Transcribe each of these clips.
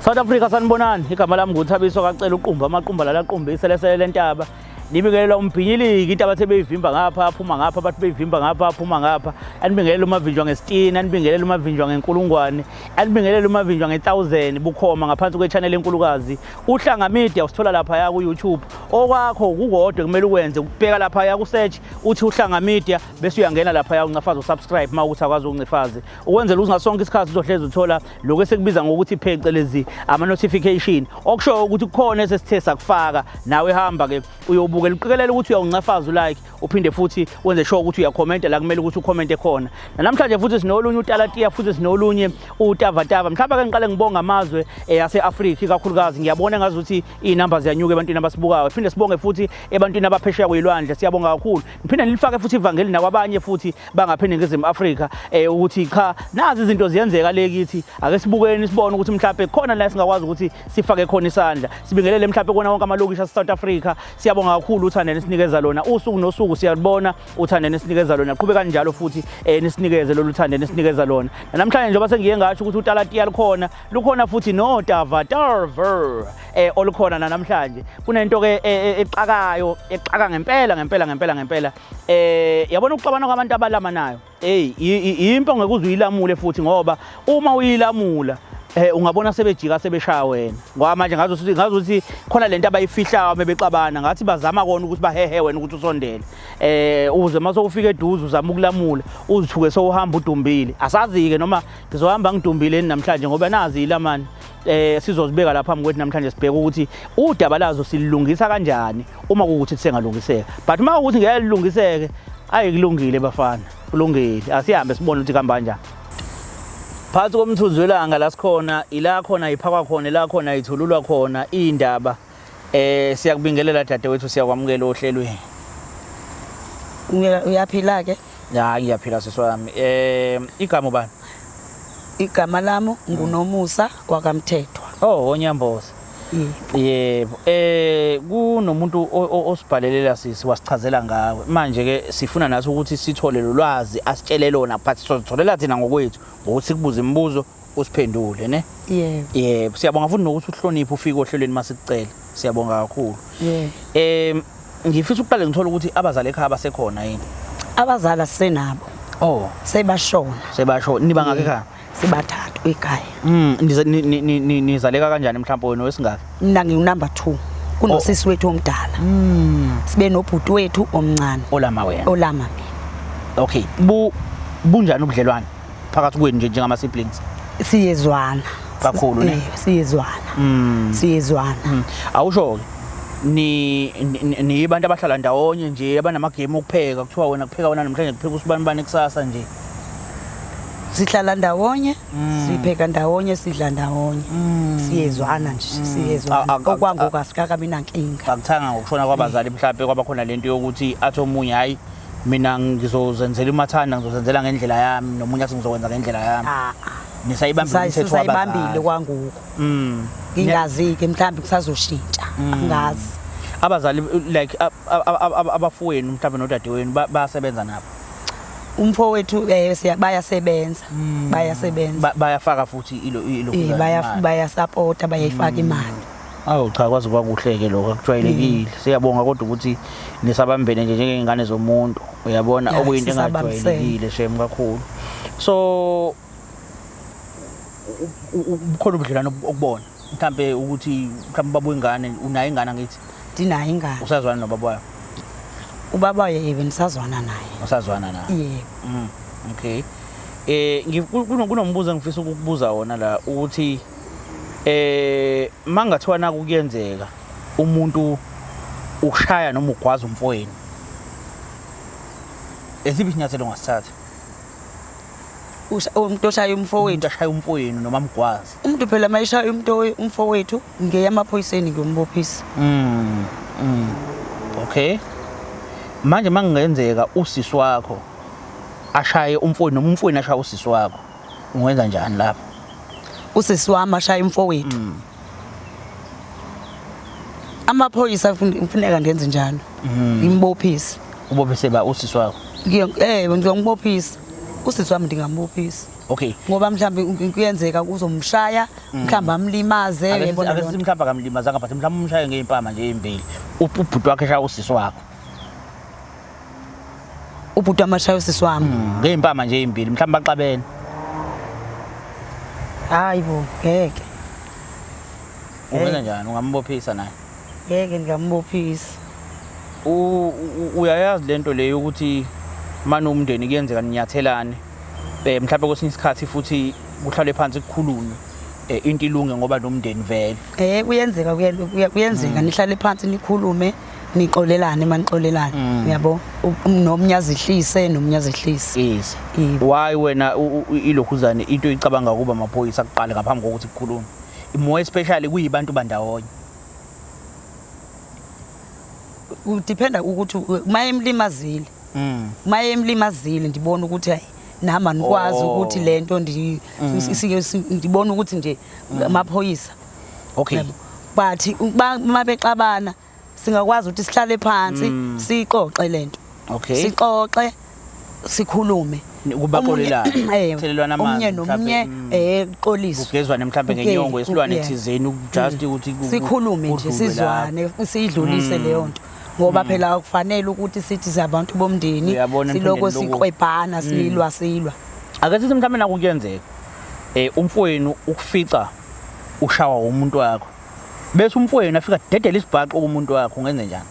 South Africa sanibonani igama lami nguThabiso kacela uqumba amaqumba lalaqumba lesele lentaba nibingelela umbhinyiliki into abathe beyivimba ngapha aphuma ngapha bathi beyivimba ngapha aphuma ngapha anibingelela umavinjwa nge-16 anibingelela umavinjwa ngenkulungwane anibingelela umavinjwa nge-1000 bukhoma ngaphansi kwe-channel enkulukazi uhlanga media usithola lapha ya ku YouTube okwakho kukodwa kumele ukwenze ukubheka lapha ya ku search uthi uhlanga media bese uyangena lapha ya uncafaza usubscribe mawukuthi akwazi ukuncefaze ukwenzela ukuthi ngasonke isikhathi uzohlezi uthola lokho esikubiza ngokuthi phecelezi ama notification okusho ukuthi kukhona esesithe sakufaka nawe hamba ke uyobuka uqikelela ukuthi uyawuncafaza ulike uphinde futhi wenze sure ukuthi uyakhomenta la kumele ukuthi ucommente khona namhlanje futhi sinolunye uTalatiya futhi sinolunye uTavatava mhlawumbe ke ngiqale ngibonga amazwe yase-Afrika ikakhulukazi ngiyabona ngazuthi izinamba ziyanyuka ebantwini abasibukayo phinde sibonge futhi ebantwini abaphesheya kwilwandle siyabonga kakhulu ngiphinde nilifake futhi ivangeli nakwabanye futhi bangaphinde ngezimu Afrika ukuthi cha nazi izinto ziyenzeka le kithi ake sibukeni sibone ukuthi mhlawumbe khona la singakwazi ukuthi sifake khona isandla sibingelele mhlawumbe kona wonke amalokishi ase-South Africa siyabonga kakhulu uthando nesinikeza lona usuku nosuku siyabona uthando nesinikeza lona qhubeka kanjalo futhi nisinikeze lolu thando nesinikeza lona namhlanje njengoba sengiye ngasho ukuthi uTalatiya lukhona futhi noTavatava olukhona namhlanje kunento ke exaka ngempela yabona ukuxabana kwabantu abalama nayo impo ngeke uzuyilamule futhi ngoba uma uyilamula ungabona sebejika sebeshaya wena ngoba manje ngazuthi khona lento abayifihlayo mebexabana ngathi bazama kona ukuthi bahehe wena ukuthi usondele uze mase ufika eduze uzama ukulamula uzithuke sowuhamba udumbile asazi ke noma ngizohamba ngidumbile namhlanje ngoba nazi ilamani sizozibeka lapha phambi kwethu namhlanje sibheke ukuthi udaba lazo silungisa kanjani uma ukuthi sengalungiseka but uma ukuthi ngeke lilungiseke ayikulungile bafana kulungile asihambe sibone ukuthi kuhamba kanjani phansi komthunzi welanga la sikhona ila khona iphakwa khona la khona ithululwa khona indaba siyakubingelela dadewethu siyakwamukela ohlelweni uyaphila ke ya ngiyaphila siswami igama bani igama lami nguNomusa kwakamthethwa Onyamboza yebo kunomuntu osibhalelela sisi wasichazela ngawe manje ke sifuna nathi ukuthi sithole lolwazi asitshele lona but sitholela thina ngokwethu ukuthi sikubuze imibuzo usiphendule ne yebo siyabonga futhi nokuthi uhloniphe ufike ohlelweni masikucela siyabonga kakhulu ngifisa ukuqala ngithola ukuthi abazali ekhaya basekhona yini abazali senabo sebashona niba ngake ekhaya sibathathu ekhaya nizaleka kanjani mhlawumbe wena wesingaka mina ngiunumber 2 kunosisi wethu omdala sibe nobhuti wethu omncane olama wena olama okay bunjani ubudlelwane phakathi kwenu nje njengama siblings siyezwana kakhulu ne siyezwana awusho ni abantu abahlala ndawonye nje abanama game okupheka kuthiwa wena kupheka wena namhlanje kupheka usibani kusasa nje sihlala ndawonye sipheka ndawonye sidla ndawonye siyezwana nje siyezwana okwangoku asikakabi nankinga akuthanga ngokushona kwabazali mhlawumbe kwabakhona lento yokuthi athi omunye hayi mina ngizozenzela umathanda ngizozenzela ngendlela yami nomunye athi ngizokwenza ngendlela yami nisayibambile imithetho wabazali sayibambile kwangoku ngingazi ke mhlawumbe kusazoshintsha angazi abazali like abafowenu mhlawumbe nodadewenu bayasebenza nabo umfowethu bayasebenza bayafaka futhi ilo bayasupporta bayayifaka imali cha kwazi kwakuhleke lokho akujwayelekile siyabonga kodwa ukuthi nisabambene nje njengezingane zomuntu uyabona okuyinto engajwayelekile shem kakhulu so ukhona ubudlelwano okubona mhlambe ukuthi mhlambe baba wengane unayo ingane ngithi dinayo ingane usazwana nobaba wayo ubaba yebe nisazwana naye usazwana naye yebo okay kunombuzo engifisa ukukubuza wona la ukuthi mangathiwa naku kuyenzeka umuntu ukushaya noma ugwaza umfowenu esiphi inyathelo ngasithatha umuntu oshaya umfowenu noma mgwazi umuntu phela mayishaya umfowethu ngeya amaphoyiseni ngiyombophisa okay manje mangenzeka usisi wakho ashaye umfowenu noma umfowenu ashaya usisi wakho ungenza njani lapho usisi wami ashaya umfowethu amaphoyisa kufuneka ngenze njalo ngimbophise ubophise ba usisi wakho ngiyomubophisa usisi wami ndingambophisa Okay. ngoba mhlawumbe kuyenzeka uzomshaya mhlawumbe amlimaze uyabona Ake sithi mhlawumbe akamlimazanga but mhlawumbe umshaye ngeimpama nje ezimbili. Ubhuti wakhe eshaya usisi wakho. ubhuti amashaya usisi wami Ngeimpama nje ezimbili mhlawumbe baxabene. hayibo ngeke Ungenza njani ungambophisa naye? ngeke ngingambophisa Uyayazi lento leyo ukuthi manje umndeni kuyenzeka ninyathelane mhlawumbe kwesinye isikhathi futhi kuhlale phansi kukhulunywe into ilunge ngoba nomndeni vele. Kuyenzeka kuyenzeka nihlale phansi nikhulume nixolelane manixolelane uyabo nomnyazihlise nomnyazihlise. Yes. Why wena ilokhuzane into icabanga kuba amaphoyisa kuqala ngaphambi kokuthi kukhulume? More especially kuyibantu bandawonye. Udependa ukuthi mayemlimazile. Mayemlimazile ndibona ukuthi hayi nama nikwazi ukuthi lento ndibona ukuthi nje amaphoyisa. Okay. But mabexabana singakwazi ukuthi sihlale phansi sixoxe lento. Okay. Sixoxe sikhulume. Kubaxolelana. Thelelwana amanzi. Omunye nomunye xolisa. Kugezwane mhlambe ngenyongo esilwane thizeni just ukuthi sikhulume nje sizwane sidlulise leyo nto. Ngoba phela akufanele ukuthi sithi sizabantu bomndeni siloko siqwebhana silwa. Ake sithi mhlawumbe nakuyenzeka umfowenu ukufica ushawa umuntu wakho bese umfowenu afika dedela isibhaqo kumuntu wakho ungenze njani?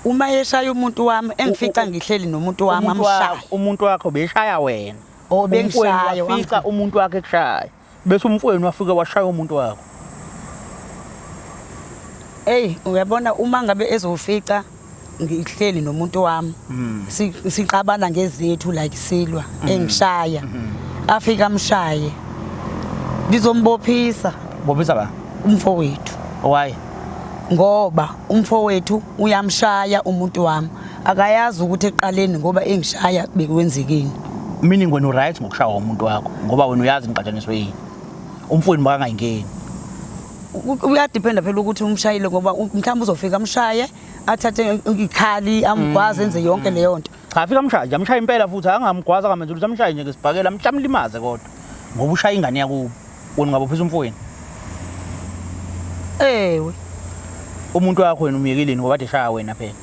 Uma yeshaya umuntu wami engifica ngihleli nomuntu wami amshaya. Umuntu wakho beshaya wena. Bengishaya wafica umuntu wakhe kushaya bese umfowenu wafika washaya umuntu wakho. Uyabona uma ngabe ezofica ngihleli nomuntu wami siqabana ngezethu like silwa engishaya afika amshaye ngizombophisa. Bophisa ba? Umfowethu. Why? Ngoba umfowethu uyamshaya umuntu wami akayazi ukuthi eqaleni ngoba engishaya bekwenzekeni. Meaning when you right ngokushaya umuntu wakho ngoba wena uyazi ngiqatshaniswe yini umfowenu makangayingeni. Uyadependa phela ukuthi umshayile ngoba mhlawumbe uzofika amshaye athathe ikhali amgwaze enze yonke leyo nto. Cha afika amshaye nje amshaye impela futhi angamgwaza ngamenza ukuthi amshaye nje ngesibhakela mhlamlimaze kodwa ngoba ushaya ingane yakubo wena ungabophisa umfowenu. Ewe umuntu wakho wena umiyekeleni ngoba ade shaya wena phela.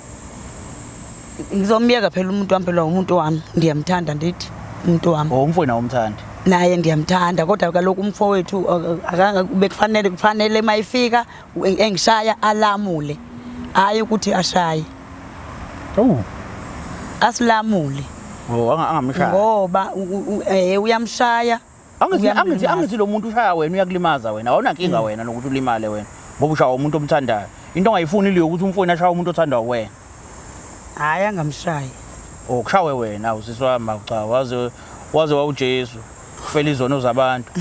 Ngizomiyeka phela umuntu wami phela umuntu wami ndiyamthanda ndithi umuntu wami. Umfowenu awumthandi. Naye ndiyamthanda kodwa kaloku umfowethu kufanele mayifika engishaya alamule hayi ukuthi ashaye. Asilamule. Angamshaya. Ngoba uyamshaya. Angithi lo muntu ushaya wena uyakulimaza wena awunankinga wena nokuthi ulimale wena ngoba ushaya umuntu omthandayo. Into ongayifuni ile ukuthi umfowenu ashaya umuntu othandwa wena. Hayi angamshayi. Kushawe wena usiswami cha waze wawuJesu kufela izono zabantu.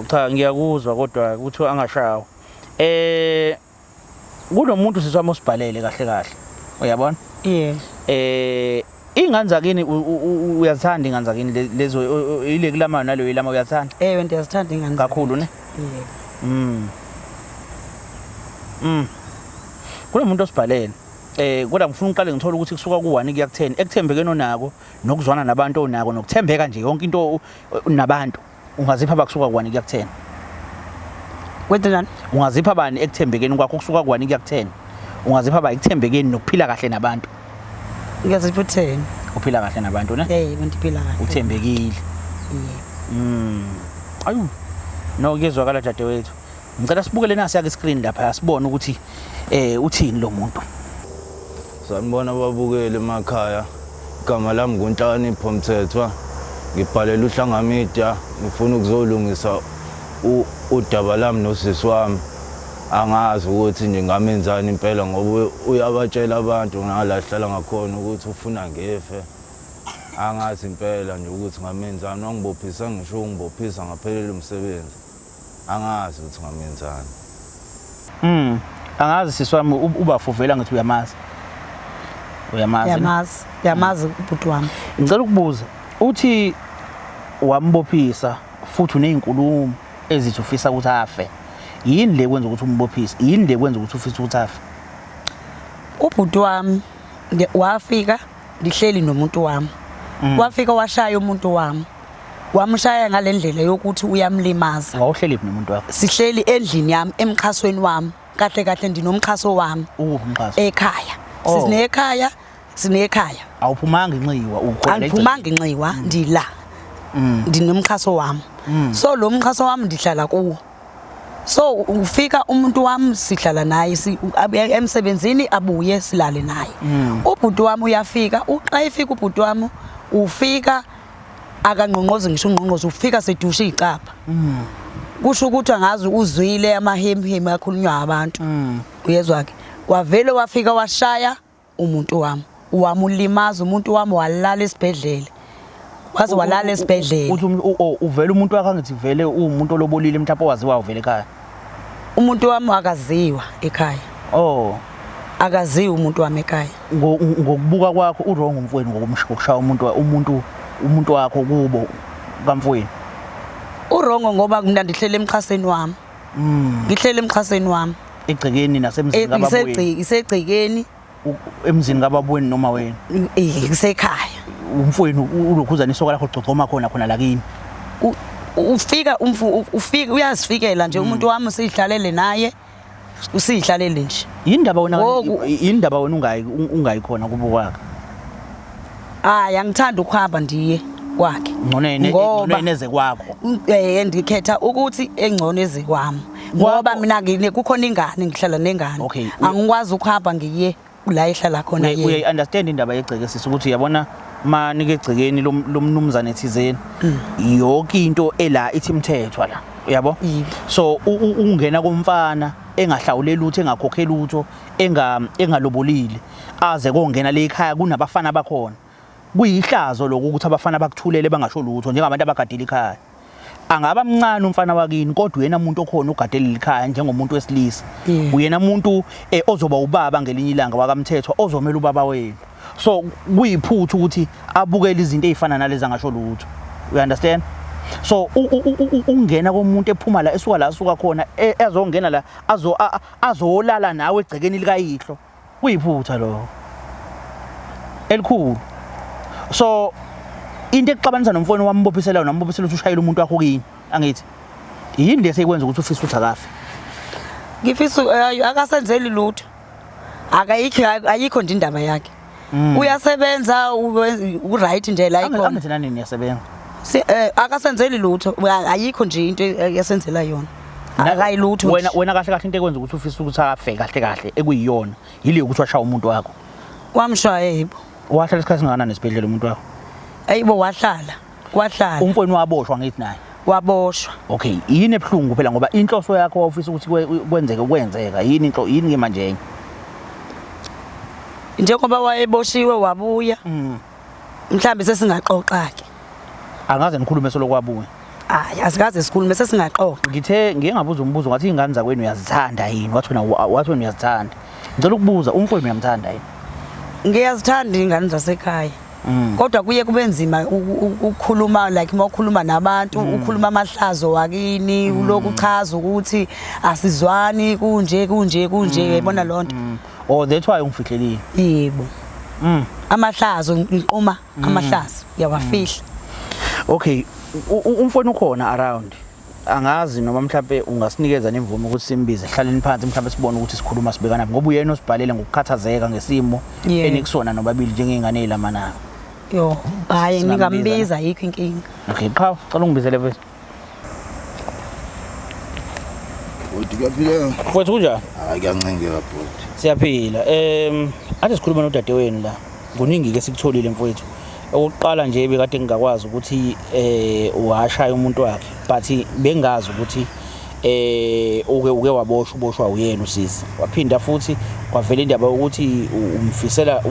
Cha ngiyakuzwa kodwa ukuthi angashawa. Kunomuntu siswami osibhalele kahle uyabona? Ingane zakini uyathanda ingane zakini lezo ile kulama nalo ilama uyathanda? Ndiyazithanda ingane kakhulu ne? Kunomuntu osibhalele kodwa ngifuna uqale ngithola ukuthi kusuka ku1 kuya ku10 ekuthembekeni onako nokuzwana nabantu onako nokuthembeka nje yonke into nabantu ungazipha bakusuka ku1 kuya ku10. Wethu njani? Ungazipha bani ekuthembekeni kwakho kusuka ku1 kuya ku10? Ungazipha ba ekuthembekeni nokuphila kahle nabantu? Ngiyazipha 10. Uphila kahle nabantu ne? Ngiphila kahle. Uthembekile. Ayu. No kezwakala dadewethu. Ngicela sibukele nasi yake screen lapha sibone ukuthi uthini lo muntu. Sanibona babukeli emakhaya. Igama lami nguNhlakanipho Mthethwa. Ngibhalela uHlanga Media ngifuna ukuzolungisa udaba lami nosisi wami. Angazi ukuthi nje ngamenzani impela ngoba uyabatshela abantu ngalahlala ngakhona ukuthi ufuna ngefe. Angazi impela nje ukuthi ngamenzani wangibophisa ngisho ungibophisa ngaphelele umsebenzi. Angazi ukuthi ngamenzani. Angazi siswami ubafuvela ngithi uyamazi. Yamazi ubhuti wami. Ngicela ukubuza uthi wambophisa futhi unezinkulumo ezithi ufisa ukuthi afe. Yini le kwenza ukuthi umbophise? Yini le kwenza ukuthi ufisa ukuthi afe? Ubhuti wami wafika ndihleli nomuntu wami wafika washaya umuntu wami wamshaya ngalendlela yokuthi uyamlimaza. Wawuhleli nomuntu wakho? Sihleli endlini yami emkhasweni wami kahle kahle ndinomkhaso wami umkhaso ekhaya. Sinekhaya awuphumanga inxiwa angiphumanga inxiwa ndila ndinomkhaso wami so lo mkhaso wami ndihlala kuwo. So ufika umuntu wami sihlala naye emsebenzini abuye silale naye. Ubhuti wami uyafika xa efika ubhuti wami ufika akangqongqozi ngisho ungqongqozi ufika sedusha icapha. Kusho ukuthi angazi uzwile amahemhemi akhulunywa abantu. Uyezwa ke wavele wafika washaya umuntu wami wamulimaza umuntu wami walala esibhedlela. Waze walala esibhedlela. Uthi uvela umuntu wakhe angithi vele umuntu olobolile mhlawumbe waziwa uvela ekhaya. Umuntu wami akaziwa ekhaya. Akaziwa umuntu wami ekhaya. Ngokubuka kwakho uwrong umfweni ngokushaya umuntu wakho kubo kamfweni. Urongo ngoba mina ndihlele emkhaseni wami. Ngihlele emkhaseni wami. Egcekeni nasemzini kababweni. Isegcekeni emzini kababweni noma wena. Ngisekhaya. Umfweni ulokhuzana isoko lakho gcogcoma khona la kini. Ufika uyazifikela nje umuntu wami sihlalele naye usihlalele nje. Indaba wena ungayikhona kubo kwakhe. Angithanda ukuhamba ndiye kwakhe. Ngcono eneze kwakho. Ndikhetha ukuthi engcono eze kwami. Ngoba mina kukhona ingane ngihlala nengane. Angikwazi ukuhamba ngiye la ehlala khona yena. Uye understand indaba yegceke sisi ukuthi uyabona manike egcekeni lomnumzane ethizeni yonke into ela ithi imthethwa la uyabo. So ungena komfana engahlawulela lutho engakhokhela lutho engalobolile aze kongena le ekhaya kunabafana bakhona. Kuyihlazo lokho ukuthi abafana bakuthulele bangasho lutho njengabantu abagadela ekhaya. Angaba mncane umfana wakini kodwa uyena umuntu okhona ugadela ekhaya njengomuntu wesilisa. Uyena umuntu ozoba ubaba ngelinye ilanga wakamthethwa ozomela ubaba wenu. So kuyiphuthu ukuthi abukele izinto ezifana nalezi angasho lutho. You understand? So ungena komuntu ephuma la esuka la asuka khona ezongena la azolala nawe egcekeni likayihlo. Kuyiphutha lo. Elikhulu. So into exabanisa nomfowenu wami mbophisela ukuthi ushayela umuntu wakho kini angithi yini lese ikwenza ukuthi ufise ukuthi akafe. Ngifisa akasenzeli lutho. Ayikho nje indaba yakhe. Uyasebenza uright nje la ikhona. Angithi nani niyasebenza? Akasenzeli lutho ayikho nje into yasenzela yona. Akayilutho. Wena kahle kahle into ekwenza ukuthi ufise ukuthi afe kahle kahle ekuyiyona yile ukuthi washaya umuntu wakho. Wamshaya yebo. Wahlala isikhathi singana nesibhedlela umuntu wakho? Ayibo wahlala. Umfowenu waboshwa ngithi naye. Waboshwa. Okay, yini ebhlungu phela ngoba inhloso yakho wawufisa ukuthi kwenzeka yini ke manje? Njengoba wayeboshiwe wabuya. Mhlambe sesingaxoxa ke. Angaze nikhulume solo kwabuya. Asikaze sikhulume sesingaqoqa. Ngike ngabuza umbuzo ngathi ingane zakwenu uyazithanda yini? Wathi wena uyazithanda. Ngicela ukubuza umfowenu uyamthanda yini? Ngiyazithanda ingane zasekhaya. Kodwa kuye kube nzima ukukhuluma like mawukhuluma nabantu ukhuluma amahlazo wakini uloku uchaza ukuthi asizwani kunje yabona lonto. That's why ungifihlelile. Yebo. Amahlazo ngiqoma amahlazo yawafihla. Okay, umfowenu ukhona around. Angazi noma mhlawumbe ungasinikeza nemvume ukuthi simbize hlaleni phansi mhlawumbe sibone ukuthi sikhuluma sibhekana ngoba uyena osibhalele ngokukhathazeka ngesimo enikusona nobabili njengengane elamana. Yo, hayi ningambiza yikho inkinga. Okay, cha, cela ungibizele mfethu. Uyaphila? Mfethu kunjani? Hayi kuyancengeka bhuti. Siyaphila. Ake sikhuluma nodadewenu la. Kuningi ke sikutholile mfethu. Oqala nje bekade ngingakwazi ukuthi uhashaya umuntu wakhe but bengazi ukuthi uke waboshwa uyena usisi. Waphinda futhi kwavela indaba ukuthi umfisela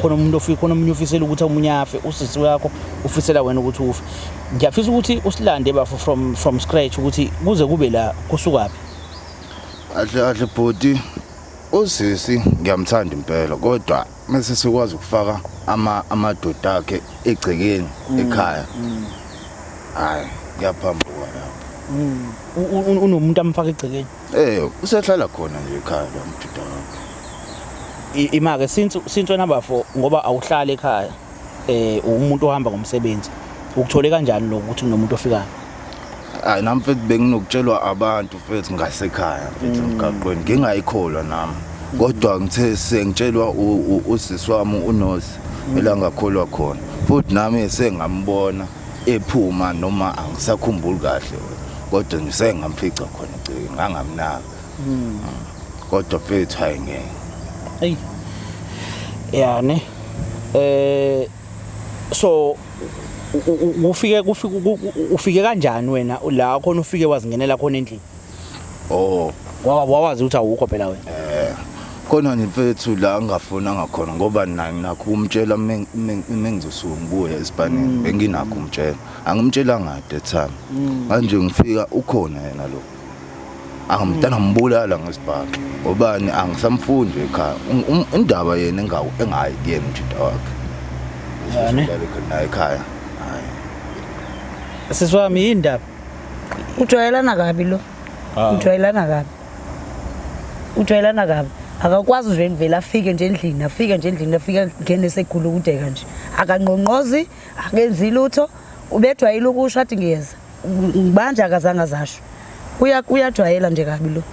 khona umuntu khona umunye ufisela ukuthi umunye afe usisi wakho ufisela wena ukuthi ufe. Ngiyafisa ukuthi usilande bafo from scratch ukuthi kuze kube la kusukaphi. Kahle bhuti. Usisi ngiyamthanda impela kodwa mase sikwazi ukufaka amadoda akhe egcekeni ekhaya. Hayi ngiyaphambuka lapho. Unomuntu amfaka egcekeni? Usehlala khona nje ekhaya lo mdoda wakhe. imake since number 4 ngoba awuhlali ekhaya umuntu ohamba ngomsebenzi ukuthole kanjani lo ukuthi kunomuntu ofikayo hayi nami mfethu benginokutshelwa abantu mfethu ngasekhaya mfethu emgaqweni ngingayikholwa nami kodwa ngithe sengitshelwa usisi wami uNosi elangakholwa khona futhi nami sengambona ephuma noma angisakhumbuli kahle kodwa ngisengamfica khona egceke ngangamnaka kodwa mfethu hayi ngeke hey yani so ufike kanjani wena la khona ufike wazingenela khona endlini oh wawazi ukuthi awukho phela wena khona mfethu la ngafuna ngakhona ngoba nakho umtshela mengizosuka ngibuye eSpanini benginakho umtshela angimtshela ngade time manje ngifika ukhona yena lo angimntana ngibulala ngesibhaqo ngobani angisamfundi ekhaya indaba yena engayikuyena umjida wakhe yani khona ekhaya hayi siswami indaba ujwayelana kabi lo ujwayelana kabi akakwazi nje ngivela afike nje endlini afika ngene segulukudeka nje akanqonqozi akenzi lutho ubejwayela ukusho athi ngiyeza ngibanje akazange azasho uyajwayela nje kabi lo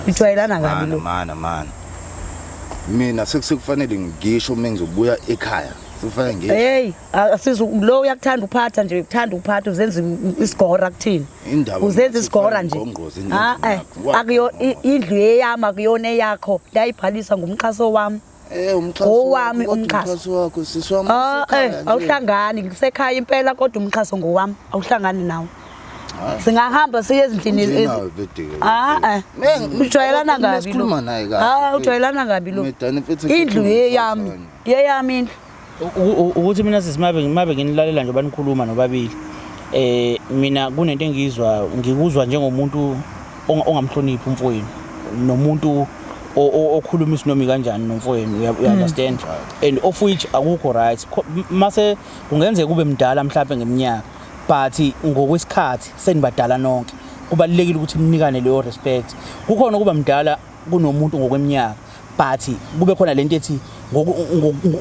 ujwayelana kabi lo mana mina sekufanele ngisho mengizobuya ekhaya kufanele ngisho hey lo uyakuthanda uphatha nje ukuthanda uzenza isigora kuthini uzenza isigora nje akuyo indlu yeyami akuyona yakho layibhalisa ngumkhaso wami owami umkhaso wakho siswami awuhlangani ngisekhaya impela kodwa umkhaso ngowami awuhlangani nawo singahamba siye ezindlini ujwayelana kabi lo ujwayelana kabi lo indlu yeyami indlu ukuthi mina sisimabe nginilalela nje banikhuluma nobabili mina kunento ngikuzwa njengomuntu ongamhloniphi umfowenu nomuntu okhuluma isinomi kanjani nomfowenu you understand and of which akukho right mase kungenzeka kube mdala mhlawumbe ngeminyaka but ngokwesikhathi senibadala nonke kubalekile ukuthi ninikane leyo respect kukhona kuba mdala kunomuntu ngokweminyaka but kube khona lento ethi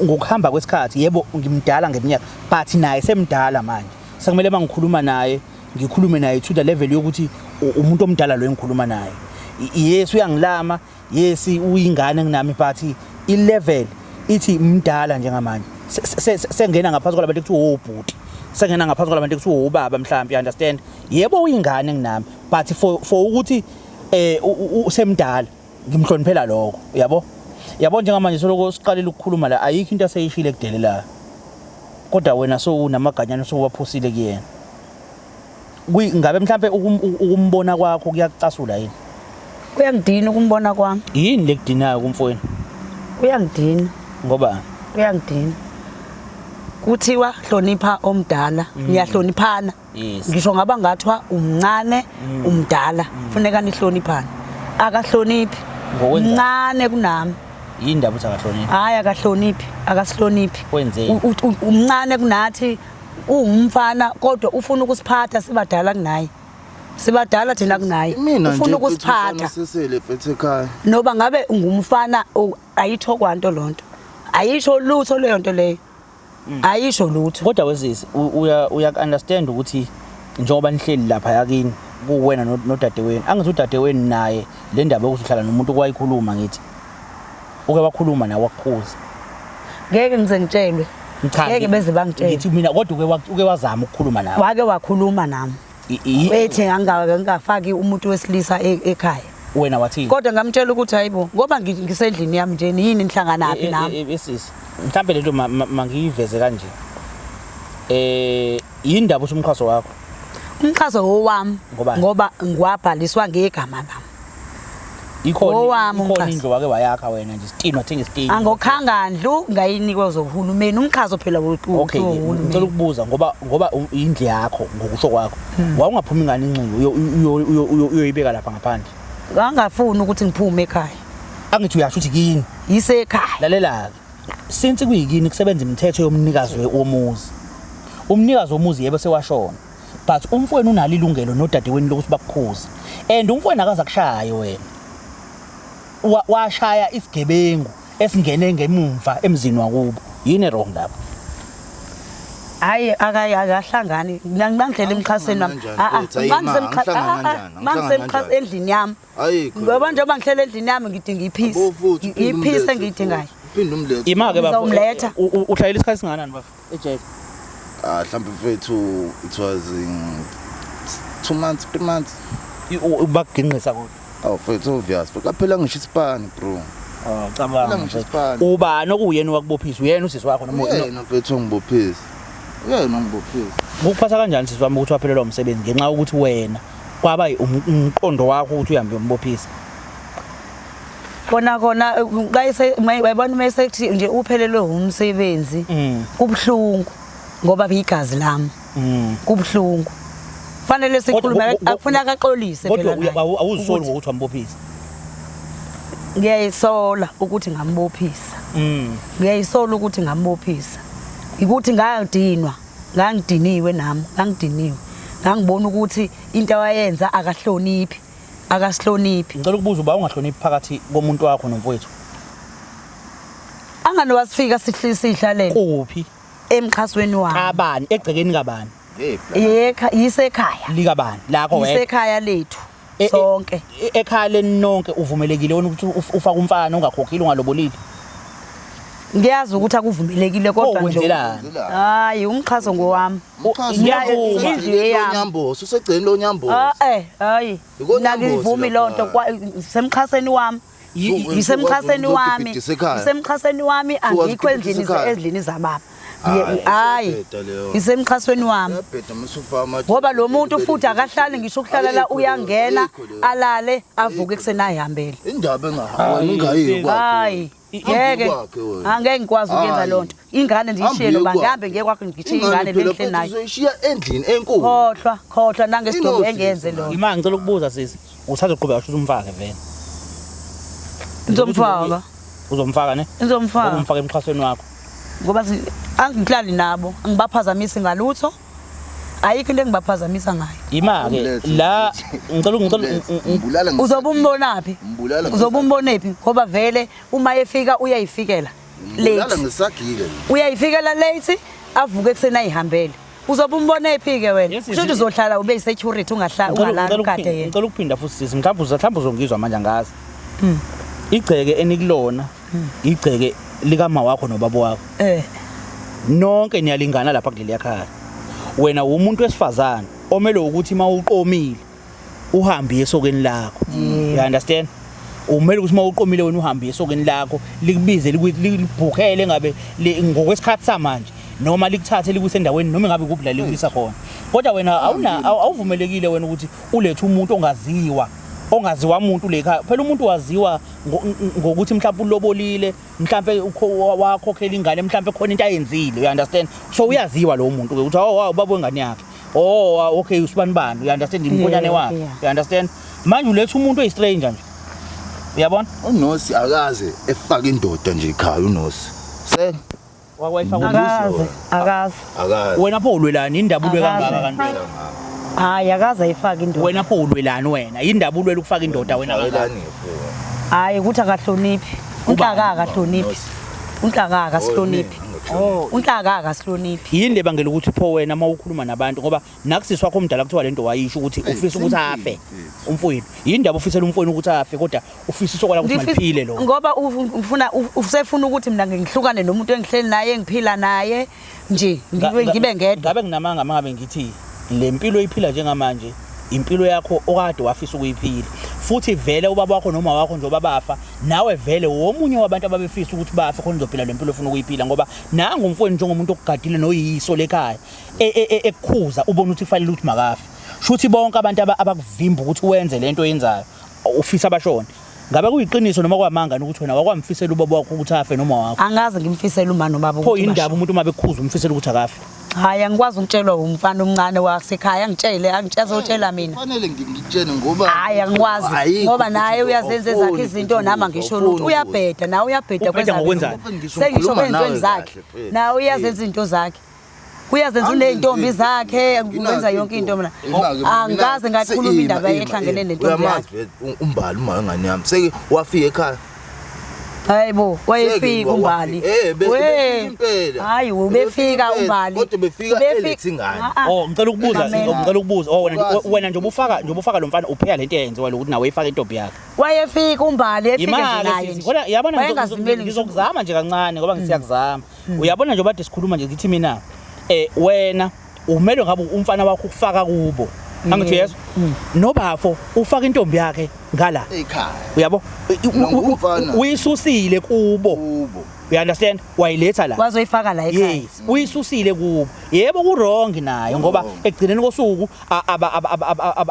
ngokuhamba kwesikhathi yebo ngimdala ngeminyaka but naye semdala manje sekumele mangikhuluma naye ngikhulume naye to the level yokuthi umuntu omdala lo engikhuluma naye yes uyangilama yes uyingane nginami but i-level ithi mdala njengamanje sengena ngaphansi kwalabantu ekuthiwa obhuti sengena ngaphansi kwalabantu ekuthiwa ubaba mhlawumbe you understand yebo uyingane nginami but for ukuthi usemdala ngimhloniphela lokho yabo njengamanje soloko siqalile ukukhuluma la ayikho into aseyishile kudelela kodwa wena so unamaganyana sowaphosile kuyena ngabe mhlawumbe ukumbona kwakho kuyakucasula yini kuyangidina ukumbona kwami yini lekudinayo kumfowenu kuyangidina ngoba kuyangidina kuthiwa hlonipha omdala niyahloniphana ngisho ngaba ngathwa umncane umdala kufuneka nihloniphane akahloniphi umncane kunami yindaba uthi akahloniphi hayi akasihloniphi wenzeni umncane kunathi ungumfana kodwa ufuna ukusiphatha sibadala kunaye sibadala thina kunaye ufuna ukusiphatha sisele phethe ekhaya noba ngabe ungumfana ayitho kwanto lonto ayisho lutho leyo nto leyo ayisho lutho kodwa wesisi uya understand ukuthi njengoba nihleli lapha yakini kuwena nodadewenu angithi udadewenu naye le ndaba yokuthi uhlala nomuntu kwayikhuluma ngithi uke wakhuluma nawe wakukhuza ngeke ngize ngitshelwe ngeke beze bangitshela ngithi mina kodwa uke wazama ukukhuluma nawe wake wakhuluma nami ethi ngingafaki umuntu wesilisa ekhaya wena wathini kodwa ngamtshela ukuthi hayibo ngoba ngisendlini yami nje yini nihlangana naphi nami besisi mhlambe lento mangiyiveze kanje yindaba uthi umkhaso wakho umkhaso owami ngoba ngiwabhaliswa ngegama lami ikhona indlu wake wayakha wena nje sitini wathenga isitini angokhanga ndlu ngayinikwa zohulumeni umkhaso phela wohulumeni ngicela ukubuza ngoba indlu yakho ngokusho kwakho wawungaphumi ngani incingo uyoyibeka lapha ngaphandle ngangafuni ukuthi ngiphume ekhaya angithi uyasho ukuthi kini yisekhaya lalela since kuyikini kusebenza imithetho yomnikazi womuzi umnikazi womuzi yebo sewashona but umfowenu unalo ilungelo nodadewenu lokuthi bakukhuze and umfowenu akaza kushaya wena washaya isigebengu esingene ngemumva emzini wakubo yini wrong lapho hayi akahlangani ngangidlela emkhaseni wami mangisemkhaseni endlini yami ngoba njengoba ngihlele endlini yami ngidinga iphisi engiyidingayo ima-ke ngizomletha uhlayela isikhathi singanani bafo ejele mhlawumbe mfethu it was in 2 months 3 months bakuginqisa kodwa mfethu obvious kaphela ngisho isipani bro cabanga ubani okuyena wakubophisa uyena usisi wakho noma yena mfethu ngibophisa yena ngibophisa ukuphatha kanjani sisi wami ukuthi waphelelwa umsebenzi ngenxa yokuthi wena kwaba umqondo wakho ukuthi uhambe umbophisa kona bayibona mesethi nje uphelelwe umsebenzi kubhlungu ngoba bigazi lami kubhlungu fanele sikhulume afuna akaxolise phela naye awuzisoli ngokuthi wambophisa ngiyayisola ukuthi ngambophisa ngiyayisola ukuthi ngambophisa ukuthi ngangidiniwe nami ngangibona ukuthi into awayenza akahloniphi akasihloniphi ngicela ukubuza uba ungahloniphi phakathi komuntu wakho nomfowethu angani wasifika sihlalele kuphi emkhasweni wami kabani egcekeni kabani yisekhaya likabani lakho wena yisekhaya lethu sonke ekhaya leni nonke uvumelekile wona ukuthi ufaka umfana ongakhokhile ungalobolile ngiyazi ukuthi akuvumelekile kodwa nje hayi umkhaso ngowami indlu yami usegceni lo nyambo hayi nakivumi lonto semkhaseni wami isemkhaseni wami angikho endlini zababa hayi isemkhasweni wami ngoba lo muntu futhi akahlali ngisho ukuhlala la uyangena alale avuke kusena ihambele indaba engahayi hayi yeke angeke ngikwazi ukwenza lonto ingane ndiyishiye noma ngihambe ngiye kwakho ngithi ingane lenhle nayo uzoyishiya endlini enkulu khohlwa nangesidumbu engenze lo imali ngicela ukubuza sisi usazoqhubeka ukuthi umfake vele uzomfaka ne umfaka emkhasweni wakho ngoba angihlali nabo angibaphazamisi ngalutho ayikho into engibaphazamisa ngayo ima-ke la ngicela uzobumbonaphi uzobumbonephi ngoba vele uma efika uyayifikela uyayifikela late avuke kusena ayihambele uzobumbonephi-ke wena kushuthi uzohlala ube yi-security ungalali ukade yena ngicela ukuphinda futhi sisi mhlawumbe uzongizwa manje angazi igceke enikulona igceke likama wakho nobaba wakho nonke niyalingana lapha kuleli khaya wena umuntu wesifazana omele ukuthi mawuqomile uhambe esokeni lakho you understand umele ukuthi mawuqomile wena uhambe esokeni lakho likubize libhukhele ngabe ngokwesikhathi samanje noma likuthathe likusendaweni noma ngabe kuphi la likulisa khona kodwa wena awuvumelekile wena ukuthi ulethe umuntu ongaziwa umuntu lekhaya phela umuntu waziwa ngokuthi mhlawumbe ulobolile mhlawumbe wakhokhela ingane mhlawumbe khona into ayenzile you understand so uyaziwa lo muntu ke ukuthi ubaba wengane yakhe okay usibanibani you understand imkhonyane wakhe you understand manje ulethe umuntu oyistranger nje uyabona uNosi akaze efaka indoda nje ekhaya uNosi akazi wena pho ulwelani indaba ulwe kangaka kanti hayi akaze ayifake indoda wena pho ulwelani wena indaba ulwela ukufaka indoda wena kanjani hayi ukuthi akahloniphi unhlaka akasihloniphi unhlaka akasihloniphi yini lebangela ukuthi pho wena mawukhuluma nabantu ngoba nakusisi wakho omdala kuthiwa lento wayisho ukuthi ufisa ukuthi afe umfowethu yini ndaba ufisela umfowethu ukuthi afe kodwa ufisa sokwala ukuthi maliphile lo ngoba usefuna ukuthi mina ngihlukane nomuntu engihleli naye engiphila naye nje ngibe ngedwa ngabe nginamanga mangabe ngithi le mpilo iphila njengamanje impilo yakho okade wafisa ukuyiphila futhi vele ubaba wakho noma wakho nje babafa nawe vele womunye wabantu ababefisa ukuthi bafe khona uzophila lempilo ufuna ukuyiphila ngoba nanga umfowethu njengomuntu okugadile noyiso lekhaya ekukhuza ubona ukuthi kufanele ukuthi makafe shuthi bonke abantu abakuvimba ukuthi wenze lento oyenzayo ufisa abashona ngabe kuyiqiniso noma kwamanga ukuthi wena wakwamfisela ubaba wakho ukuthi afe noma wakho angaze ngimfisela uma nobaba pho indaba umuntu uma bekukhuza umfisela ukuthi akafe hayi angikwazi ukutshelwa umfana omncane wasekhaya angitshela mina kufanele ngikutshene ngoba hayi angikwazi ngoba naye uyazenza ezakhe izinto nama ngisho ukuthi uyabheda nawe uyabheda kwenza ngokwenzani sengisho kwenzweni zakhe nawe uyazenza izinto zakhe uyazenza uneyintombi zakhe ukwenza yonke into mina angikaze ngakhuluma indaba ehlangene nentombi yakhe umbali uma ngane yami seke wafika ekhaya Hayibo, wayefika umbali. Befika impela. Hayi, ubefika umbali. Kodwa befika elethi ngani? Oh, ngicela ukubuza. Oh, wena nje ubufaka lo mfana upheka lento eyenziwa lokuthi nawe uyifaka intombi yakhe. Wayefika umbali efike nje naye. Kodwa yabona ngizokuzama nje kancane ngoba ngisiyakuzama. Uyabona nje bade sikhuluma nje ngithi mina wena umele ngabe umfana wakho ukufaka kubo. Angithi yeso nobafo ufaka intombi yakhe ngala ekhaya uyabo uyisusile kubo you understand wayiletha la wazoyifaka la ekhaya yes uyisusile kubo yebo ku wrong nayo ngoba ekugcineni kosuku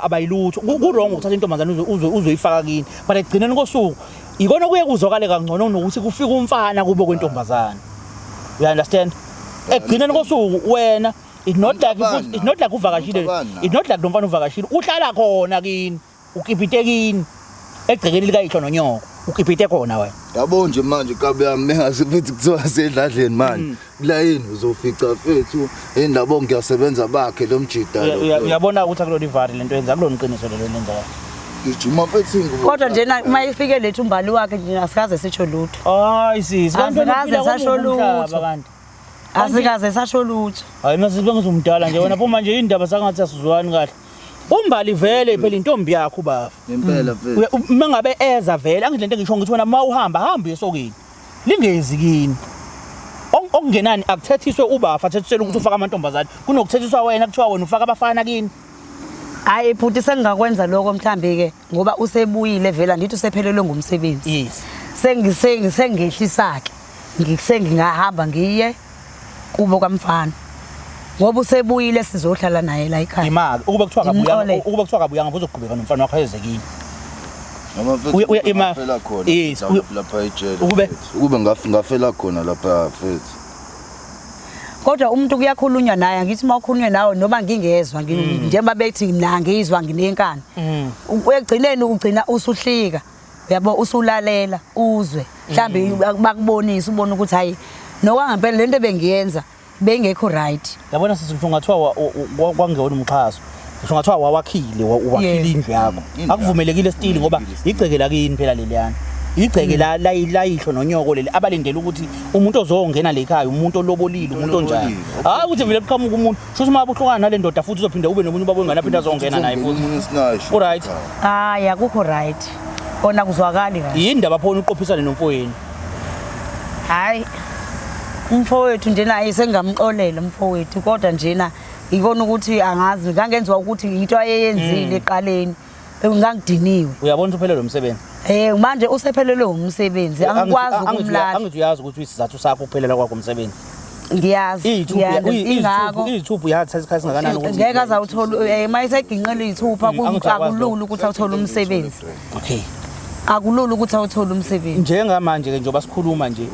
abayilutho ku wrong ukuthatha intombazana uzoyifaka kini but ekugcineni kosuku ikona kuye kuzokale kangcono nokuthi kufika umfana kubo kwentombazana you understand ekugcineni kosuku wena it's not like uvakashile it's not like nomfana uvakashile uhlala khona kini ukipite kini egcekeni likayihlo nonyoko ukipite khona wena yabo nje manje kabe yami mengasebenzi kuthiwa sedladleni manje la yini uzofica fethu indaba ngiyasebenza bakhe lo mjida lo uyabona ukuthi akulona ivari lento yenza akulona iqiniso lelo lenzayo ngijuma fethu kodwa nje mayifike lethu umbali wakhe nje asikaze sitsho lutho hayi sisi kanti asikaze sasho lutho kanti asikaze sasho lutho hayi mase ngizumdala nje wena phuma nje indaba sangathi asizwani kahle umbali vele phela intombi yakho baba ngempela vele mengabe eza vele angilento ngisho ngithi wena uma uhamba esokini lingezi kini okungenani akuthethiswe ubafa athethisele ukuthi ufaka amantombazana kunokuthethiswa wena kuthiwa wena ufaka abafana kini hayi futhi sengingakwenza lokho mhlambi ke ngoba usebuyile vela ndithi usephelelwe ngumsebenzi yes sengehlisake ngingahamba ngiye kubo kamfana ngoba usebuyile sizohlala naye la ekhaya imali ukube kuthiwa kabuyanga uzogqubeka nomfana wakho ayezekini noma phela khona lapha ejele ukube ngafela khona lapha fethu kodwa umuntu kuyakhulunywa naye ngithi mawukhulunywe nawe noba ngingezwa njengoba bethi mina ngizwa nginenkani ekugcineni ugcina usuhlika uyabo usulalela uzwe mhlambi bakubonisa ubone ukuthi hayi nokwangempela lento bengiyenza bengekho right yabona sisho ngathiwa kwangewona umxhaso ngisho ngathiwa wawakhile indlu yakho akuvumelekile still ngoba igceke la kini phela leliyana igceke la yihlo nonyoko leli abalindele ukuthi umuntu ozongena la ekhaya umuntu olobolile umuntu onjani hayi ukuthi vele kuqhamuka umuntu shothi uma buhlukana nale ndoda futhi uzophinda ube nomunye ubaba ongana phinda azongena naye futhi right hayi akukho right kona kuzwakali kahle yindaba phona uqophisane nomfowenu hayi umfowethu nje naye sengamxolela umfowethu kodwa njena ikona ukuthi angazi ngangenziwa ukuthi into ayeyenzile eqaleni ngangidiniwe uyabona uphelele umsebenzi manje usephelelwe umsebenzi angikwazi ukumlala angithi uyazi ukuthi isizathu sakho uphelela kwakho umsebenzi ngiyazi ingakho izithuphu yathatha isikhathi singakanani ukuthi ngeke azawuthola mayiseginqela izithupha akulula ukuthi awuthole umsebenzi okay akulula ukuthi awuthole umsebenzi njengamanje ke njoba sikhuluma nje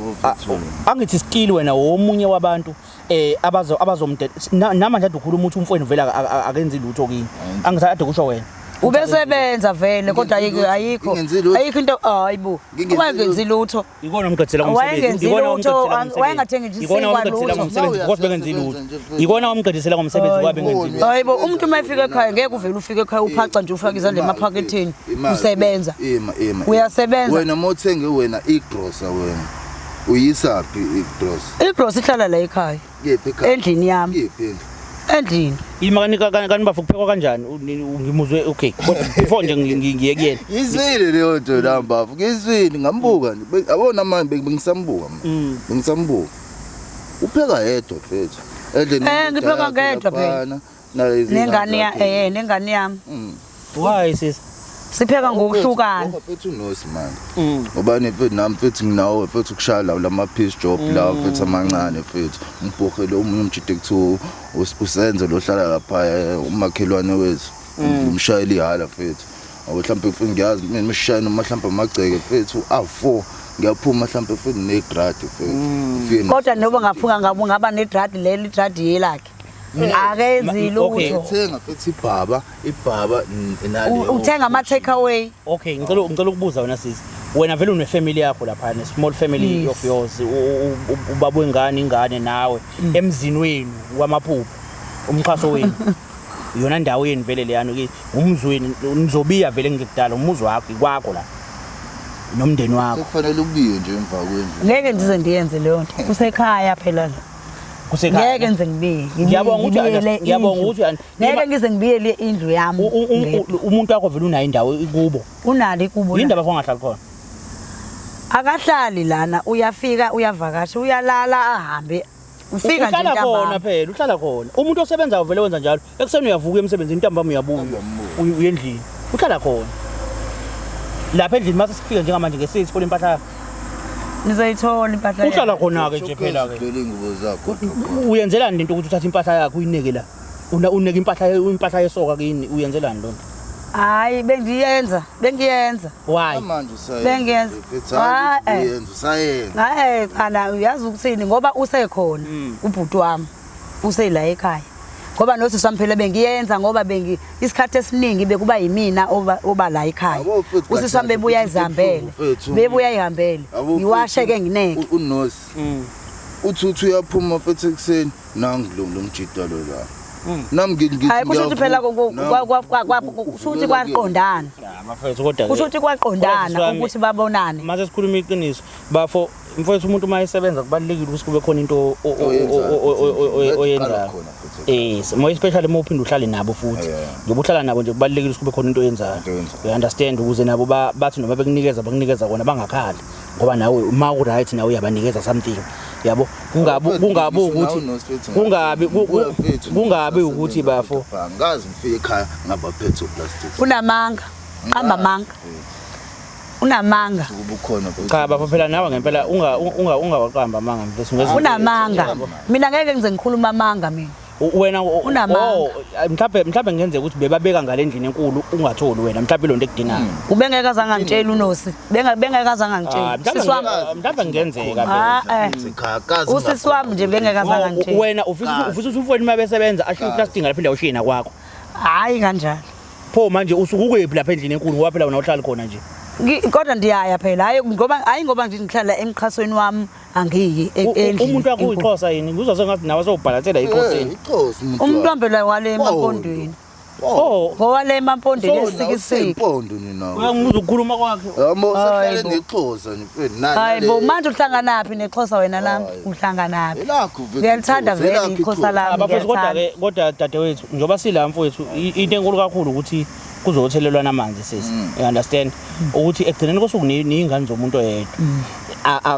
angithi skill wena womunye wabantu abazomde namanje ade ukhuluma ukuthi umfowenu vela akenzi lutho kini angithi ade kusho wena ubesebenza vele kodwa ayikho into hayibo ungenzi lutho ikona umgcetsela ngomsebenzi wayengathengi nje ikona ngomsebenzi kodwa bengenzi lutho ikona umgcetsela ngomsebenzi kwabe ngenzi lutho hayibo umuntu mayifika ekhaya ngeke uvele ufike ekhaya uphaca nje ufaka izandla emaphaketheni usebenza uyasebenza wena mothenge wena igrosa wena uyisaphi igrosa ihlala la ekhaya endlini yami endlini imakanika kanti bafukuphekwa kanjani ngimuzwe okay before nje ngiye kuyena izwile leyo nto lambafu ngizwile ngambuka yabona manje bengisambuka upheka yedwa mfethu endlini ngipheka ngedwa phela nengane yami why sis sipheka ngokuhlukana mfethu unosi manje ngoba nefethu nami mfethu nginawo mfethu kushaya lama piece job la mfethu amancane mfethu umphokele omunye umjide kuthiwa usenze lo hlala lapha umakhelwane wethu umshayeli ihala mfethu mhlawumbe mfethu ngiyazi mina mshayela mhlawumbe amagceke mfethu a4 ngiyaphuma mhlawumbe mfethu negrad mfethu kodwa noba ngaphuka ngaba negrad leli grad yelakhe akenzi lutho uthenga mfethu ibhaba nali uthenga ama take away okay ngicela ukubuza wena sisi wena vele une family yakho lapha ne small family of yours ubaba wengane ingane nawe emzini wenu wamaphupho umxhaso wenu yona ndawo yeni vele leyana ke umzweni nizobiya vele ngikudala umuzi wakho ikwakho la nomndeni wakho. Sekufanele ubiye nje emva kwendlu. Ngeke ndize ndiyenze leyo nto. Kusekhaya phela la. Kusekhaya. Ngeke ngize ngibiye. Ngiyabonga ukuthi ngeke ngize ngibiyele indlu yami. Umuntu wakho vele unayo indawo kubo. Unali kubo. Indaba kongahlali khona. Akahlali lana uyafika uyavakasha uyalala ahambe. Ufika nje uhlala khona ntambama. phela uhlala khona. Umuntu osebenzayo vele wenza njalo. Ekuseni uyavuka emsebenzini ntambama uyabuya. Uyendlini. Uhlala khona. Lapha endlini mase sifika njengamanje ngesithi sifole impahla yakho. Nizoyithola impahla. Uhlala khona ke nje phela ke. Vele ingubo zakho. Uyenzelani lento ukuthi uthathe impahla yakho uyineke la? Uneke impahla yesoka kini uyenzelani lonto? Hayi bengiyenza. Why? Manje Bengiyenza. Usayenza. Kana uyazi ukuthini ngoba usekhona ubhuti wami usela ekhaya. Ngoba nothi samphela bengiyenza ngoba isikhathi esiningi bekuba yimina oba la ekhaya. Usisi bebuya izihambele. Bebuya ihambele. Ngiwashe ke ngineke. Unosi. Uthi uyaphuma mfethu ekseni nangu lo mjidalo la. Nami ngithi hayi kusho ukuthi phela kushuthi kwaqondana. Mafethu kodwa ke. Kushuthi kwaqondana ukuthi babonane. Mase sikhuluma iqiniso. Bafo mfethu umuntu mayesebenza kubalekile ukuthi kube khona into oyenzayo. More especially uma uphinde uhlale nabo futhi. Ngoba uhlala nabo nje kubalekile ukuthi kube khona into oyenzayo. You understand ukuze nabo bathi noma bekunikeza kona bangakhali. Ngoba nawe uma u right nawe uyabanikeza something. Yabo kungabe ukuthi bafo ngazi ngifike ekhaya ngabaphethe plastic unamanga qamba manga unamanga ubukhona cha bafo phela nawe ngempela ungawaqamba amanga mfethu ngeze unamanga mina ngeke ngize ngikhuluma amanga mina wena mhlawumbe ngenze ukuthi bebabeka ngale ndlini enkulu ungatholi wena mhlawumbe lonto ekudinayo ubengeke azangangitshela unosi bengeke azangangitshela siswami mhlawumbe ngenzeka phela usisi wami nje bengeke azangangitshela wena ufisa ukuthi umfowenu mabesebenza ashiye iplastic ngale phinde awushina kwakho hayi kanjalo pho manje usuke ukephi lapha endlini enkulu ngoba phela wena uhlala khona nje kodwa ndiyaya phela hayi ngoba nje ngihlala emqhasweni wami angiyi endlini umuntu wakho uyixhosa yini ngizwa ngathi nawe sowubhalathela ixhoseni umuntu wambela wale emapondweni ngowale emampondweni esikisiki impondo nina ngimuza ukukhuluma kwakhe yabo sehlele nexhosa mfethu nani hayi bo manje uhlanganaphi nexhosa wena nami uhlanganaphi ngiyalithanda vele ixhosa lami abafethu kodwa dadewethu njoba sila mfowethu into enkulu kakhulu ukuthi kuzothelelwana amanzi sisi you understand ukuthi egcineni kosuku ningane zomuntu oyedwa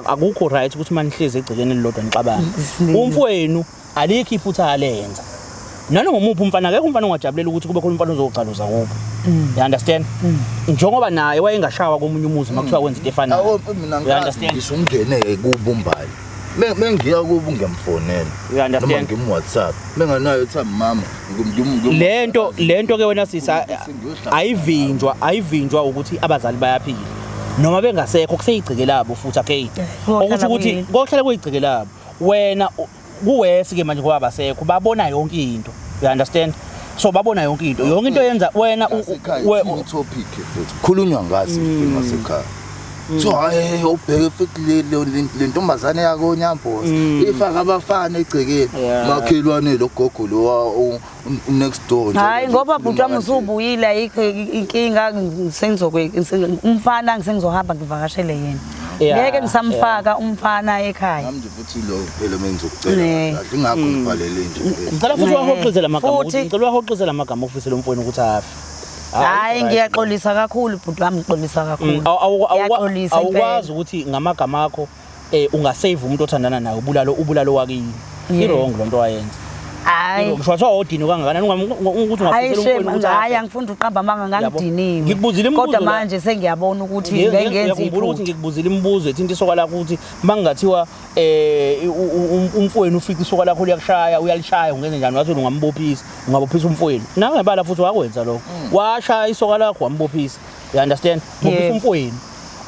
akukho right ukuthi manihleze egcikeni elilodwa nixabana umfowenu alikho iphutha alenza nanoma umuphi umfana akekho umfana ongajabulela ukuthi kube khona umfana ozocaluza kubo you understand njengoba naye wayengashawa komunye umuzi makuthiwa wenza into efanayo you understand ngisungene kubumbali mengiya kubo ngiyamfonela you understand ngim WhatsApp menganayo ethi mama lento ke wena sisa ayivinjwa ukuthi abazali bayaphila noma bengasekho kuseyigcike labo futhi okay ukuthi kohlala kuyigcike labo wena kuwesi ke manje ngoba basekho babona yonke into you understand so babona yonke into yenza wena topic futhi khulunywa ngazi ifika sekhaya so hayi ubheke futhi le ntombazane yako Nyamboza ifaka abafana egcekeni makhelwane lo gogo lo next door hayi ngoba bhuti wami usubuyile ayikho inkinga umfana ngisengizohamba ngivakashele yena ngeke ngisamfaka umfana ekhaya nami nje futhi lo phela mengizokucela kahle ingakho ngibhalele nje ngicela futhi wahoqizela amagama ukuthi ngicela wahoqizela amagama ofisela umfowenu ukuthi afi hayi ngiyaxolisa kakhulu bhuti wami ngixolisa kakhulu awukwazi ukuthi ngamagama akho ungasave umuntu othandana naye ubulalo wakini irong lonto wayenza hayi ngisho odini kangakanani ukuthi ungafisela umfowenu ukuthi hayi angifunda uqamba amanga ngangidiniwe ngikubuzile imibuzo kodwa manje sengiyabona ukuthi ngengenza iphutha ukuthi ngikubuzile imibuzo ethi into isoka lakho ukuthi mangingathiwa umfowenu ufika isoka lakho liyakushaya uyalishaya ungenze njani wathi ungambophisa umfowenu nangebala futhi wakwenza lokho washaya isoka lakho wambophisa you understand ngokuthi umfowenu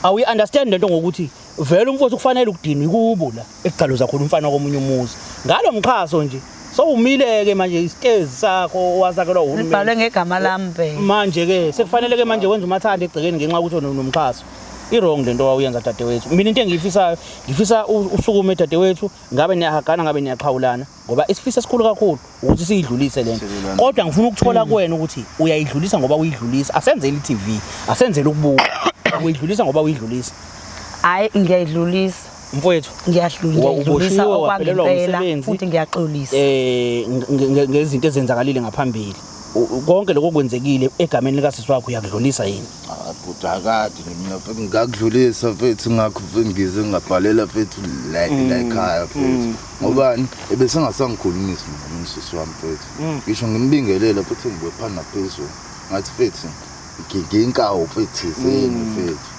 awu understand lento ngokuthi vele umfowethu kufanele ukudinwe kubo la ekuqaluza khona umfana komunye umuzi ngalo mkhaso nje so umileke manje isikezi sakho wazakelwa uhulumeni libhalwe ngegama lami phela manje ke sekufanele ke manje wenza umathanda egcekeni ngenxa ukuthi unomkhaso irong lento wayenza dadewethu mina into engiyifisayo ngifisa usukume dadewethu ngabe niyahagana ngabe niyaqhawulana ngoba isifisa esikhulu kakhulu ukuthi siyidlulise lento kodwa ngifuna ukuthola kuwena ukuthi uyayidlulisa ngoba uyidlulisa asenzele iTV asenzele ukubuka uyidlulisa ngoba uyidlulisa hayi ngiyayidlulisa mfowethu ngiyadlulisa okwangempela futhi ngiyaxolisa ngezinto ezenzakalile ngaphambili konke lokho kwenzekile egameni likasisi wakho uyakudlulisa yini Budakade mina ngakudlulisa mfethu ngakho ngize ngabhalela mfethu la ekhaya mfethu ngobani ebese ngasangikhulumisa nomsisi wami mfethu ngisho ngimbingelela futhi ngibuye phana phezulu ngathi mfethu nginkawo mfethu zeni mfethu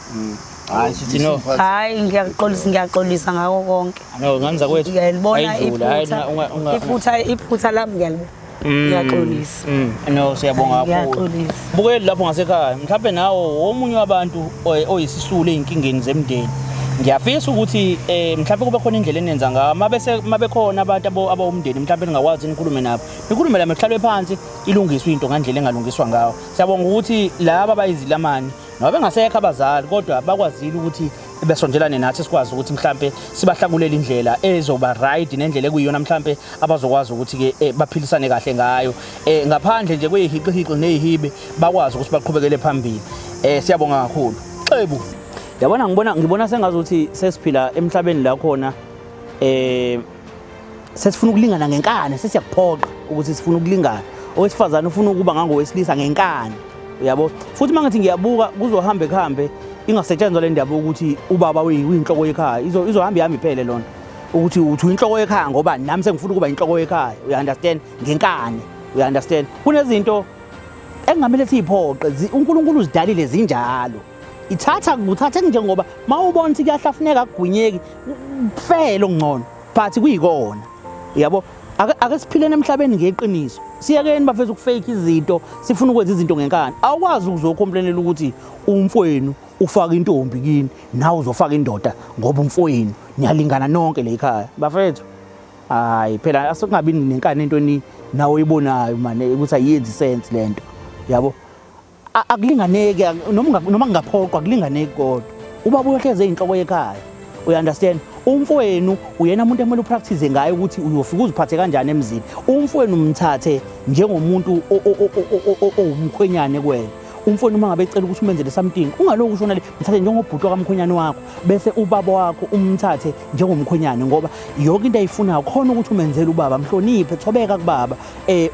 hayi sithi no hayi ngiyaxolisa ngako konke no nganza kwethu ngiyalibona iphutha lami ngiyalibona ngiyaxolisa no siyabonga kakhulu bukeli lapho ngasekhaya mhlawumbe nawo omunye wabantu oyisisulu einkingeni zemndeni ngiyafisa ukuthi mhlawumbe kube khona indlela enenza ngayo mabe khona abantu abawumndeni mhlawumbe ningakwazi nikhulume nabo nikhulume lami mhlalwe phansi ilungiswe into ngandlela engalungiswa ngayo siyabonga ukuthi laba abayizilamani noma bengasekho abazali kodwa bakwazile ukuthi besondelane nathi sikwazi ukuthi mhlambe sibahlakulele indlela ezoba right nendlela ekuyiyona mhlambe abazokwazi ukuthi ke baphilisane kahle ngayo ngaphandle nje kweyihiqi nezihibe bakwazi ukuthi baqhubekele phambili siyabonga kakhulu xebu yabona ngibona sengazuthi sesiphila emhlabeni la khona sesifuna ukulingana ngenkani sesiyakuphoqa ukuthi sifuna ukulingana owesifazana ufuna ukuba ngangowesilisa ngenkani uyabo futhi mangathi ngiyabuka kuzohambe ingasetshenzwa le ndaba ukuthi ubaba uyinhloko ekhaya izohamba ihamba iphele lona ukuthi uthi inhloko ekhaya ngoba nami sengifuna ukuba inhloko ekhaya you understand ngenkani you understand kunezinto engamele siyiphoqe uNkulunkulu uzidalile zinjalo uthathe njengoba mawubona ukuthi kuyahlafuneka kugwinyeki kufele okungcono but kuyikona yabo ake siphilene emhlabeni ngeqiniso siyakeni bafeza ukufake izinto sifuna ukwenza izinto ngenkani awukwazi ukuzocomplanela ukuthi umfowenu ufaka intombi kini nawe uzofaka indoda ngoba umfowenu niyalingana nonke la ekhaya bafethu hayi phela asokungabi nenkani entweni nawe uyibonayo manje ukuthi ayenzi sense lento yabo akulinganeki noma ngingaphoqwa akulinganeki kodwa ubaba uyohleze inhloko ekhaya you understand umfowenu uyena umuntu emele upractice ngayo ukuthi uyofika uziphathe kanjani emzini umfowenu umthathe njengomuntu owumkhwenyane kuwena umfowenu uma ngabe ecela ukuthi umenzele something ungaloku ushona le mthathe njengobhuti kamkhwenyane wakho bese ubaba wakho umthathe njengomkhwenyane ngoba yonke into ayifunayo khona ukuthi umenzele ubaba mhloniphe thobeka kubaba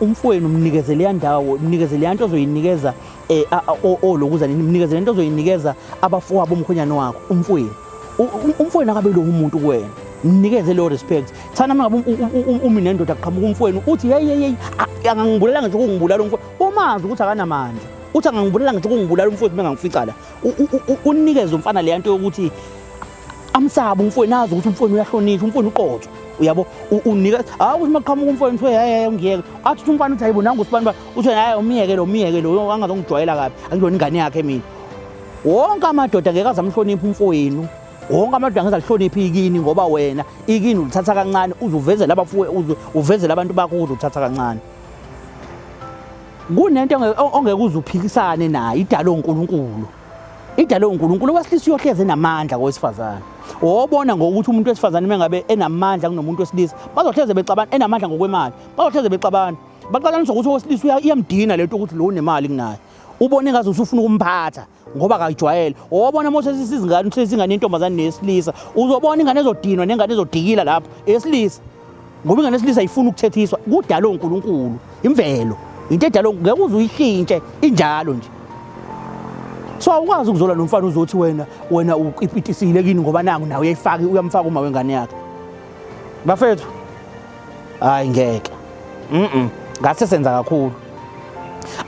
umfowenu mnikezele yandawo mnikezele yanto ozoyinikeza olokuza mnikezele into ozoyinikeza abafowabo bomkhwenyane wakho umfowenu akabe lo umuntu kuwena mnikeze lo respect thana mangabe umi nendoda aqhamuka umfowenu uthi hey angangibulela ngisho ukungibulala umfowenu umazi ukuthi akanamandla uthi angangibulela ngisho ukungibulala umfowenu bengangifica la unikeze umfana le yanto yokuthi amsaba umfowenu nazi ukuthi umfowenu uyahlonishwa umfowenu uqotho uyabo unika ukuthi maqhamuka umfowenu uthi hey ngiyeke athi umfana uthi ayibona ngusibani ba uthi hayi umiyeke lo angazongijwayela kabi angiyona ingane yakhe mina wonke amadoda ngeke azamhlonipha umfowenu wonke amadoda angeza lihloniphi ikini ngoba wena ikini ulithatha kancane uzuveze labafuwe uveze labantu bakho uzuthatha kancane kunento ongeke uzuphikisane nayo idalo uNkulunkulu wesilisa uyohleze namandla kowesifazana wobona ngokuthi umuntu wesifazana mengabe enamandla kunomuntu wesilisa bazohleze becabana enamandla ngokwemali bazohleze becabana baqalanisa ukuthi owesilisa iyamdina lento ukuthi lo unemali kunayo ubone ngazi usufuna ukumphatha ngoba akayijwayele wobona mose sisizingane sesingane intombazane nesilisa uzobona ingane ezodinwa nengane ezodikila lapho esilisa ngoba ingane esilisa ayifuna ukuthethiswa kudalo uNkulunkulu imvelo into edalo ngeke uzuyishintshe injalo nje so awukwazi ukuzola nomfana uzothi wena uqipitisile kini ngoba nangu nawe uyayifaka uyamfaka uma wengane yakhe bafethu hayi ngeke ngase senza kakhulu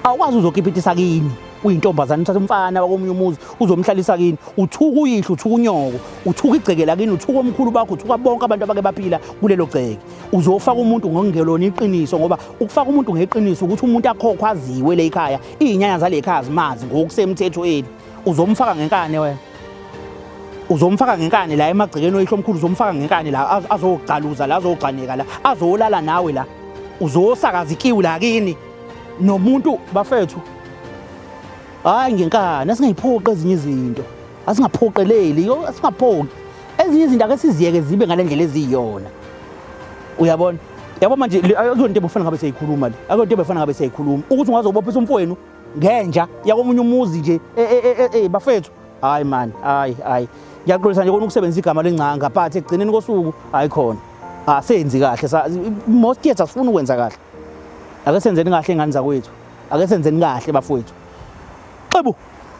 awukwazi uzokipitisa kini uyintombazana uthatha umfana wakomunye umuzi uzomhlalisa kini uthuka uyihlo uthuka unyoko uthuka igcekela kini uthuka omkhulu bakho uthuka bonke abantu abake baphila kulelo gceke uzofaka umuntu ngongelona iqiniso ngoba ukufaka umuntu ngeqiniso ukuthi umuntu akhokhwa aziwe le ekhaya izinyanya zale ekhaya zimazi ngokusemthethweni uzomfaka ngenkane wena uzomfaka ngenkane la emagcekeni oyihlo omkhulu uzomfaka ngenkane la azoqaluza la azogcaneka la azolala nawe la uzosakaza ikiwu la kini nomuntu bafethu hayi ngenkani asingayiphoqi ezinye izinto asingaphoqeleli asingaphoqi ezinye izinto ake siziyeke zibe ngalendlela eziyona uyabona yabo manje akuyonto ebufana ngabe siyikhuluma le akuyonto ebufana ngabe siyikhuluma ukuthi ungazobophisa umfowenu ngenja yakomunye umuzi nje bafethu hayi man, hayi ngiyaxolisa nje kona ukusebenzisa igama lengcanga but ekugcineni kosuku hayi khona asenzi kahle most yethu asifuni ukwenza kahle. Ake senzeni kahle ingane zakwethu, ake senzeni kahle bafowethu. Xebo.